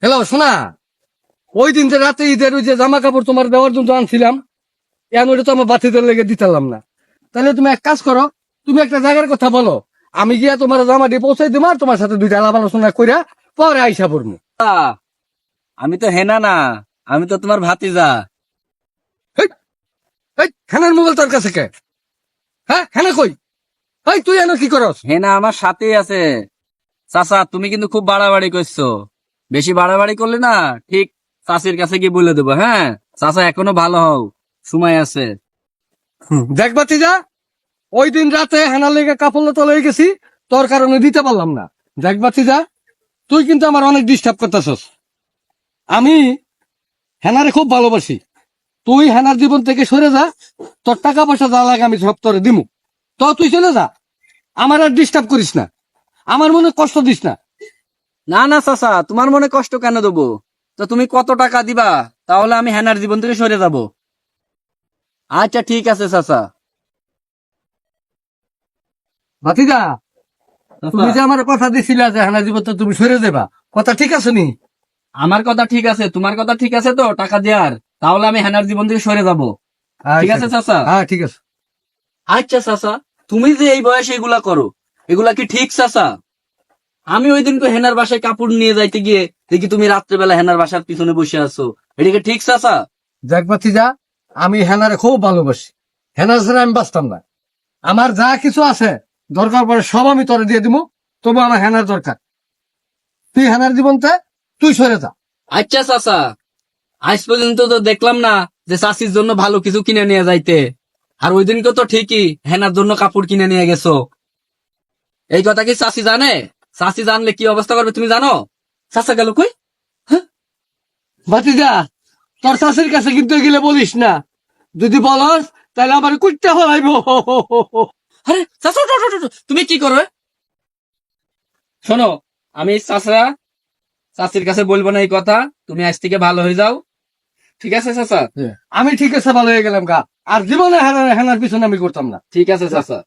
Hello শোনা, ওই দিন যে রাতে ঈদের ওই যে জামা কাপড় তোমার দেওয়ার জন্য আনছিলাম, এখন ওইটা তো আমার বাতিদের লেগে দিতাম না। তাহলে তুমি এক কাজ করো, তুমি একটা জায়গার কথা বলো, আমি গিয়া তোমার জামা দিয়ে পৌঁছাই দিম, আর তোমার সাথে দুইটা আলাপ আলোচনা কইরা পরে আইসা পড়বো। আমি তো হেনা না, আমি তো তোমার ভাতিজা। হ্যানার মোবাইল তোর কাছে কে? হ্যাঁ হ্যানা কই? তুই এনে কি করস? হেনা আমার সাথেই আছে। চাচা তুমি কিন্তু খুব বাড়াবাড়ি করছো, বেশি বাড়াবাড়ি করলে না ঠিক চাচির কাছে গিয়ে বলে দেবো। হ্যাঁ চাচা, এখনো ভালো হও, সময় আছে। দেখ বাতিজা, ওই দিন রাতে হেনার লেগে কাপড় তলে গেছি, তোর কারণে দিতে পারলাম না। দেখ বাতিজা, তুই কিন্তু আমার অনেক ডিস্টার্ব করতেছস। আমি হেনারে খুব ভালোবাসি, তুই হেনার জীবন থেকে সরে যা, তোর টাকা পয়সা যা লাগে আমি সব তোরে দিমু। তো তুই চলে যা, আমার আর ডিস্টার্ব করিস না, আমার মনে কষ্ট দিস না। না না চাচা, তোমার মনে কষ্ট কেন দেবো? তো তুমি কত টাকা দিবা, তাহলে আমি হেনার জীবন থেকে সরে যাব? আচ্ছা ঠিক আছে চাচা। ভাতিজা, তুমি যে আমার কথা দিছিলা যে হেনার জীবন থেকে তুমি সরে যাবা, কথা ঠিক আছে নি? আমার কথা ঠিক আছে, তোমার কথা ঠিক আছে তো টাকা দেওয়ার? তাহলে আমি হেনার জীবন থেকে সরে যাব। ঠিক আছে চাচা? হ্যাঁ ঠিক আছে। আচ্ছা চাচা, তুমি যে এই বয়সে এগুলা করো, এগুলা কি ঠিক চাচা? আমি ওই দিন তো হেনার বাসায় কাপড় নিয়ে যাইতে গিয়ে দেখি তুমি রাত্রেবেলা হেনার বাসার পিছনে বসে আছো, এটা কি ঠিক চাচা? দেখ ভাতিজা, আমি হেনারে খুব ভালোবাসি, হেনার ছাড়া আমি বাঁচতাম না। আমার যা কিছু আছে দরকার পড়ে সব আমি তোরে দিয়ে দিব, তবু আমার হেনার দরকার। তুই হেনার জীবনতে তুই সরে যা। আচ্ছা চাচা, আজ পর্যন্ত তো দেখলাম না যে চাষির জন্য ভালো কিছু কিনে নিয়ে যাইতে, আর ওই দিনকে তো ঠিকই হেনার জন্য কাপড় কিনে নিয়ে গেছো। এই কথা কি চাষি জানে? চাষি জানলে কি অবস্থা করবে তুমি জানো? চাচা গেল কই? ভাতিজা, তোর শাশুর কাছে কিন্তু এগুলো বলিস না, যদি বলস তাহলে আমার কুটতে হলাইব। আরে চাচা, ওঠো, ওঠো, ওঠো, তুমি কি করবে? শোনো, আমি চাচা চাচির কাছে বলবো না এই কথা, তুমি আজ থেকে ভালো হয়ে যাও। ঠিক আছে চাচা? আমি ঠিক আছে, ভালো হয়ে গেলাম গা, আর জীবনে হেনার হেনার পিছনে আমি করতাম না। ঠিক আছে চাচা।